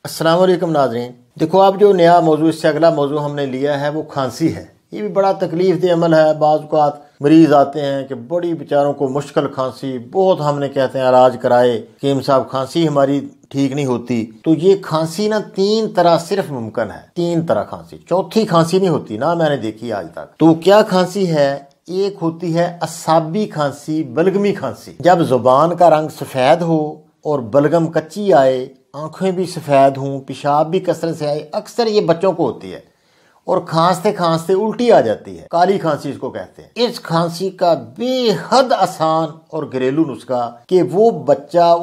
السلام علیکم ناظرین، دیکھو اب جو نیا موضوع اس سے اگلا موضوع ہم نے لیا ہے وہ کھانسی ہے۔ یہ بھی بڑا تکلیف دہ عمل ہے۔ بعض اوقات مریض آتے ہیں کہ بڑی بیچاروں کو مشکل کھانسی، بہت ہم نے کہتے ہیں علاج کرائے کہ صاحب کھانسی ہماری ٹھیک نہیں ہوتی۔ تو یہ کھانسی نا 3 طرح صرف ممکن ہے، 3 طرح کھانسی، چوتھی کھانسی نہیں ہوتی نا میں نے دیکھی آج تک۔ تو کیا کھانسی ہے؟ ایک ہوتی ہے اعصابی کھانسی، بلغمی کھانسی، جب زبان کا رنگ سفید ہو اور بلغم کچی آئے، آنکھیں بھی سفید ہوں، پیشاب بھی کثرت سے آئے، اکثر یہ بچوں کو ہوتی ہے اور کھانستے کھانستے الٹی آ جاتی ہے، کالی کھانسی اس کو کہتے ہیں۔ اس کھانسی کا بے حد آسان اور گھریلو نسخہ کہ وہ بچہ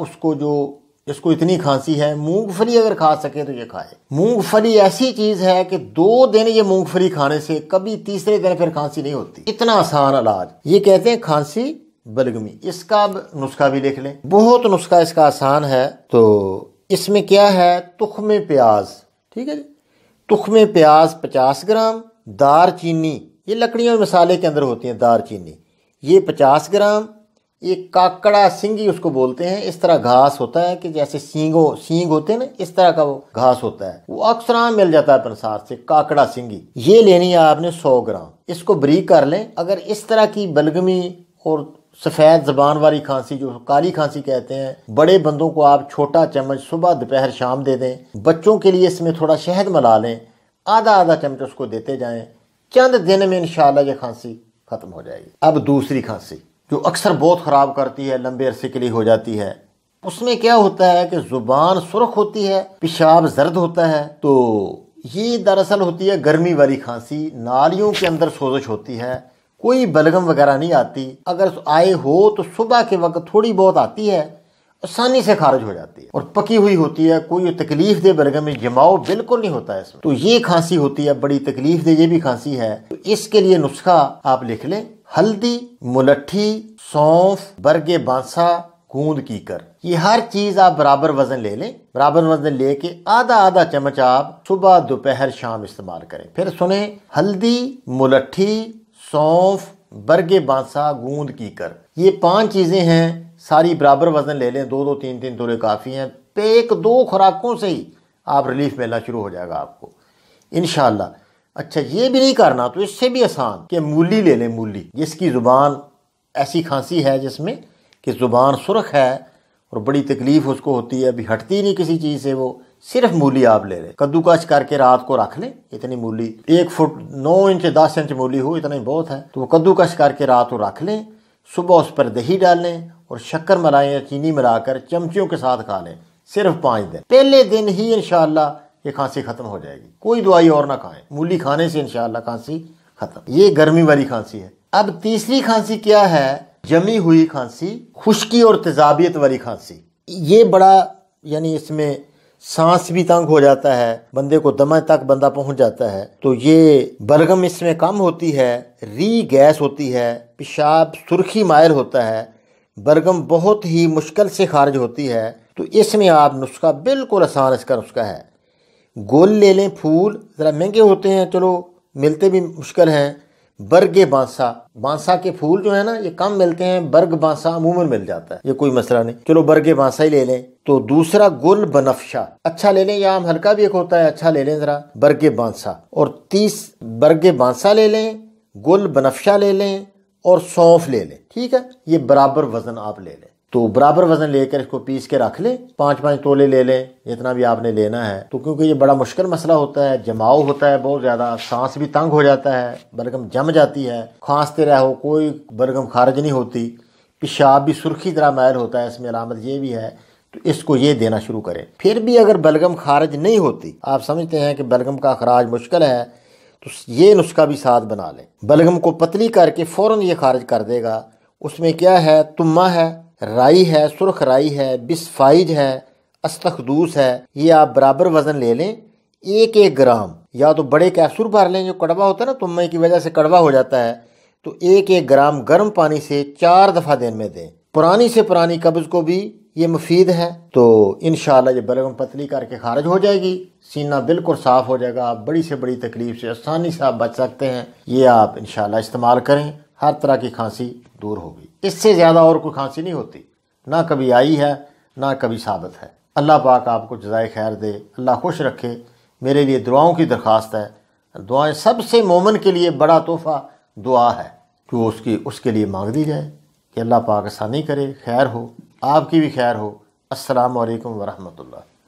اس کو اتنی کھانسی ہے، مونگ پھلی اگر کھا سکے تو یہ کھائے۔ مونگ پھلی ایسی چیز ہے کہ 2 دن یہ مونگ پھلی کھانے سے کبھی تیسرے دن پھر کھانسی نہیں ہوتی، اتنا آسان علاج۔ یہ کہتے ہیں کھانسی بلغمی۔ اس کا نسخہ بھی لکھ لیں، بہت نسخہ اس کا آسان ہے۔ تو اس میں کیا ہے؟ تخم پیاز، ٹھیک ہے جی، تخم پیاز 50 گرام، دار چینی، یہ لکڑیوں میں مسالے کے اندر ہوتی ہیں دار چینی، یہ 50 گرام، یہ کاکڑا سنگی اس کو بولتے ہیں، اس طرح گھاس ہوتا ہے کہ جیسے سینگ ہوتے ہیں نا، اس طرح کا وہ گھاس ہوتا ہے، وہ اکثر عام مل جاتا ہے پنسار سے، کاکڑا سنگی، یہ لینی ہے آپ نے 100 گرام۔ اس کو بریک کر لیں۔ اگر اس طرح کی بلغمی اور سفید زبان والی کھانسی جو کالی کھانسی کہتے ہیں، بڑے بندوں کو آپ چھوٹا چمچ صبح دوپہر شام دے دیں۔ بچوں کے لیے اس میں تھوڑا شہد ملا لیں، آدھا چمچ اس کو دیتے جائیں، چند دن میں انشاءاللہ یہ کھانسی ختم ہو جائے گی۔ اب دوسری کھانسی جو اکثر بہت خراب کرتی ہے، لمبے عرصے کے لیے ہو جاتی ہے، اس میں کیا ہوتا ہے کہ زبان سرخ ہوتی ہے، پیشاب زرد ہوتا ہے۔ تو یہ دراصل ہوتی ہے گرمی والی کھانسی، نالیوں کے اندر سوزش ہوتی ہے، کوئی بلغم وغیرہ نہیں آتی، اگر آئے ہو تو صبح کے وقت تھوڑی بہت آتی ہے، آسانی سے خارج ہو جاتی ہے اور پکی ہوئی ہوتی ہے، کوئی تکلیف دہ بلغم میں جماؤ بالکل نہیں ہوتا ہے اس میں۔ تو یہ کھانسی ہوتی ہے بڑی تکلیف دہ، یہ بھی کھانسی ہے۔ تو اس کے لیے نسخہ آپ لکھ لیں: ہلدی، ملٹھی، سونف، برگ بانسا، گوند کیکر، یہ ہر چیز آپ برابر وزن لے لیں۔ برابر وزن لے کے آدھا چمچ آپ صبح دوپہر شام استعمال کریں۔ پھر سنیں: ہلدی، ملٹھی، سونف، برگ بانسا، گوند کیکر، یہ 5 چیزیں ہیں، ساری برابر وزن لے لیں، 2 3 تولے کافی ہیں۔ 1-2 خوراکوں سے ہی آپ ریلیف ملنا شروع ہو جائے گا آپ کو انشاءاللہ۔ اچھا، یہ بھی نہیں کرنا تو اس سے بھی آسان کہ مولی لے لیں، مولی، جس کی زبان ایسی کھانسی ہے جس میں کہ زبان سرخ ہے اور بڑی تکلیف اس کو ہوتی ہے، ابھی ہٹتی نہیں کسی چیز سے، وہ صرف مولی آپ لے لیں، کدو کش کر کے رات کو رکھ لیں۔ اتنی مولی 1 فٹ 9 انچ 10 انچ مولی ہو، اتنا ہی بہت ہے، تو وہ کدو کش کر کے رات کو رکھ لیں۔ صبح اس پر دہی ڈال لیں اور شکر ملائیں یا چینی ملا کر چمچوں کے ساتھ کھا لیں، صرف 5 دن۔ پہلے دن ہی انشاءاللہ یہ کھانسی ختم ہو جائے گی، کوئی دوائی اور نہ کھائیں، مولی کھانے سے انشاءاللہ کھانسی ختم۔ یہ گرمی والی کھانسی ہے۔ اب تیسری کھانسی کیا ہے؟ جمی ہوئی کھانسی، خشکی اور تیزابیت والی کھانسی۔ یہ بڑا یعنی اس میں سانس بھی تنگ ہو جاتا ہے، بندے کو دمے تک بندہ پہنچ جاتا ہے۔ تو یہ بلغم اس میں کم ہوتی ہے، ری گیس ہوتی ہے، پیشاب سرخی مائل ہوتا ہے، بلغم بہت ہی مشکل سے خارج ہوتی ہے۔ تو اس میں آپ نسخہ بالکل آسان اس کا نسخہ ہے۔ گل لے لیں، پھول ذرا مہنگے ہوتے ہیں، چلو ملتے بھی مشکل ہیں۔ برگ بانسا، بانسا کے پھول جو ہیں نا یہ کم ملتے ہیں، برگ بانسا عموماً مل جاتا ہے، یہ کوئی مسئلہ نہیں، چلو برگ بانسا ہی لے لیں۔ تو دوسرا گل بنفشا اچھا لے لیں، یا عام ہلکا بھی ایک ہوتا ہے، اچھا لے لیں ذرا، برگ بانسا۔ اور 30 برگ بانسا لے لیں، گل بنفشا لے لیں اور سونف لے لیں، ٹھیک ہے؟ یہ برابر وزن آپ لے لیں۔ تو برابر وزن لے کر اس کو پیس کے رکھ لیں، 5 تولے لے لیں، جتنا بھی آپ نے لینا ہے۔ تو کیونکہ یہ بڑا مشکل مسئلہ ہوتا ہے، جماؤ ہوتا ہے بہت زیادہ، سانس بھی تنگ ہو جاتا ہے، بلغم جم جاتی ہے، کھانستے رہو کوئی بلغم خارج نہیں ہوتی، پیشاب بھی سرخی طرح مائل ہوتا ہے، اس میں علامت یہ بھی ہے۔ تو اس کو یہ دینا شروع کریں۔ پھر بھی اگر بلغم خارج نہیں ہوتی، آپ سمجھتے ہیں کہ بلغم کا اخراج مشکل ہے، تو یہ نسخہ بھی ساتھ بنا لیں۔ بلغم کو پتلی کر کے فوراً یہ خارج کر دے گا۔ اس میں کیا ہے؟ تمہ ہے، رائی ہے، سرخ رائی ہے، بسفائج ہے، استخدوس ہے، یہ آپ برابر وزن لے لیں، 1 گرام، یا تو بڑے کیپسول بھر لیں، جو کڑوا ہوتا ہے نا، تمے کی وجہ سے کڑوا ہو جاتا ہے، تو 1 گرام گرم پانی سے 4 دفعہ دن میں دیں۔ پرانی سے پرانی قبض کو بھی یہ مفید ہے۔ تو انشاءاللہ یہ بلغم پتلی کر کے خارج ہو جائے گی، سینہ بالکل صاف ہو جائے گا، آپ بڑی سے بڑی تکلیف سے آسانی سے آپ بچ سکتے ہیں۔ یہ آپ انشاءاللہ استعمال کریں، ہر طرح کی کھانسی دور ہوگی۔ اس سے زیادہ اور کوئی کھانسی نہیں ہوتی، نہ کبھی آئی ہے، نہ کبھی ثابت ہے۔ اللہ پاک آپ کو جزائے خیر دے، اللہ خوش رکھے۔ میرے لیے دعاؤں کی درخواست ہے، دعائیں سب سے مومن کے لیے بڑا تحفہ دعا ہے جو اس کے لیے مانگ دی جائے کہ اللہ پاک آسانی کرے، خیر ہو، آپ کی بھی خیر ہو۔ السلام علیکم ورحمۃ اللہ۔